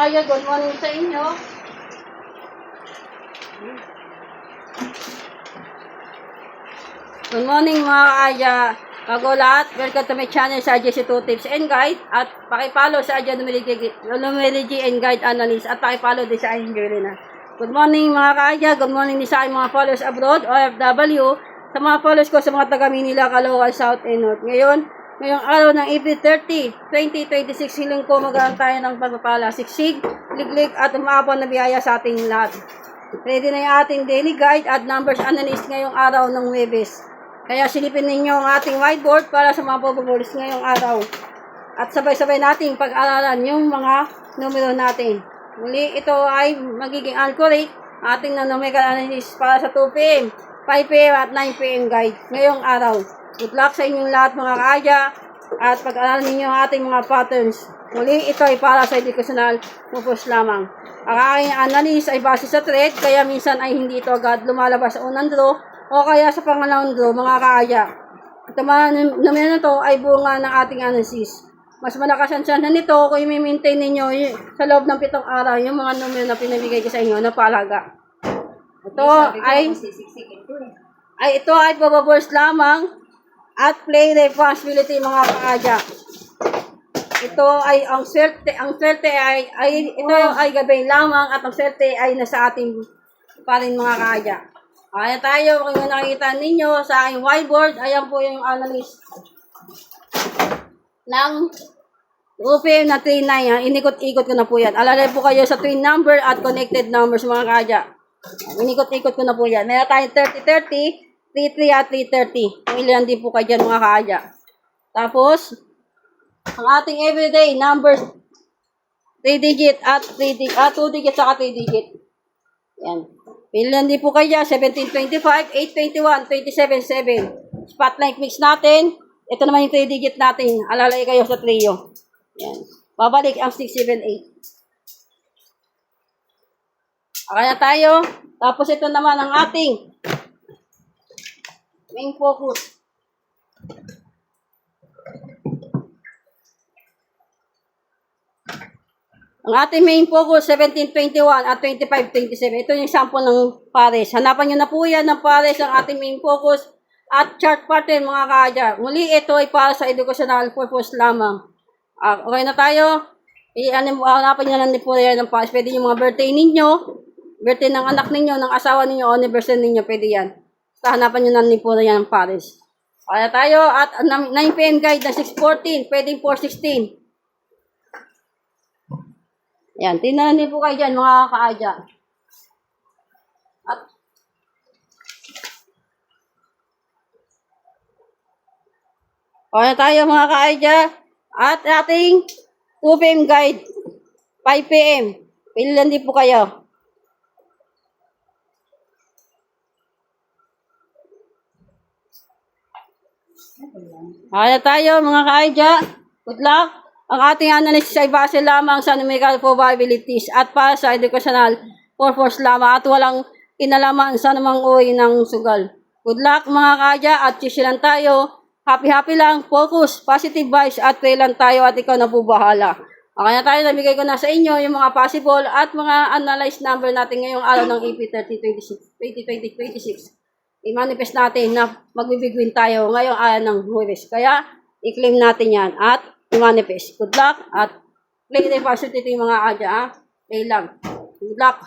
kaya, good morning sa inyo. Good morning mga kaya. Bago lahat, welcome to my channel sa AJ2 Tips and Guide. At pakipollow sa AJ Numerology and Guide Analyst. At pakipollow din sa Angelina. Good morning mga kaya. Good morning din sa aking mga followers abroad, OFW. Sa mga followers ko sa mga taga Manila, Caloocan, South and North. Ngayong araw ng April 30, 2026, hiling ko magkaroon tayo ng pagpapala, siksig, liglig at umabot na biyaya sa ating lahat. Ready na yung ating daily guide at numbers analyst ngayong araw ng Huwebes. Kaya silipin ninyo ang ating whiteboard para sa mga pagbubulis ngayong araw. At sabay-sabay nating pag-aralan yung mga numero natin. Muli, ito ay magiging accurate ating na numerical analysis para sa 2 p.m., 5 p.m. at 9 p.m. guide ngayong araw. Good luck sa inyong lahat mga kaya at pag-aralan ninyo ang ating mga patterns. Muli, ito ay para sa educational purpose lamang. Ang aking analysis ay base sa thread, kaya minsan ay hindi ito agad lumalabas sa unang draw o kaya sa pangalawang draw mga kaya. Ito mga numero na ito ay bunga ng ating analysis. Mas malakas ang chance nito kung i-maintain ninyo sa loob ng 7 araw yung mga numero na pinabigay ko sa inyo na paalaga. Ito ay pababours lamang at play responsibility mga kaadya. Ito ay ang swerte ay gabay lamang at ang swerte ay nasa ating pa rin mga kaadya. Kaya tayo, kung nakikita ninyo sa aking whiteboard, ayan po yung analysis ng UPM na 39. Inikot-ikot ko na po yan. Alalay po kayo sa twin number at connected numbers mga kaadya. Inikot-ikot ko na po yan. Meron tayong 30-30, 3-3 at 3-30. Kung ilan din po kayo dyan mga kaadya. Tapos, ang ating everyday numbers, 3 digit at 2 digit saka 3 digit. Yan. Ilan din po kayo dyan, 17-25, 8-21, 27-7. Spotlight mix natin. Ito naman yung 3 digit natin. Alalay kayo sa trio. Yan. Babalik ang 6, 7, 8. Kaya tayo. Tapos ito naman ang ating main focus. Ang ating main focus, 17-21 at 25-27. Ito yung sample ng pares. Hanapan nyo na po yan ng pares ang ating main focus at chart pattern mga kaadya. Muli, ito ay para sa educational purpose lamang. Okay na tayo. Hanapan nyo na po yan ng pares. Pwede yung mga birthday ninyo, birthday ng anak ninyo, ng asawa ninyo, o anniversary ninyo, pwede yan. Basta hanapan nyo na po yan ng pares. Kaya tayo at 9 p.m. guide na 6:14, pwedeng 4:16. Yan, tingnan niyo po kayo dyan mga kaadya. At kaya tayo mga kaadya at ating 2 p.m. guide 5 p.m. Pilan din po kayo. Kaya tayo mga kaadya. Good luck. Ang ating analysis ay base lamang sa numerical probabilities at para sa educational purpose lamang at walang kinalaman sa namang uri ng sugal. Good luck mga kaadya at chisilan tayo. Happy lang, focus, positive vibes at pray lang tayo at ikaw na po bahala. Kaya tayo, nabigay ko na sa inyo yung mga possible at mga analyzed number natin ngayong araw ng April 30, 2026. I-manifest natin na magbibigwin tayo ngayong araw ng Huwebes. Kaya, i-claim natin yan at i-manifest. Good luck at play the positive mga adya. Play lang. Good luck.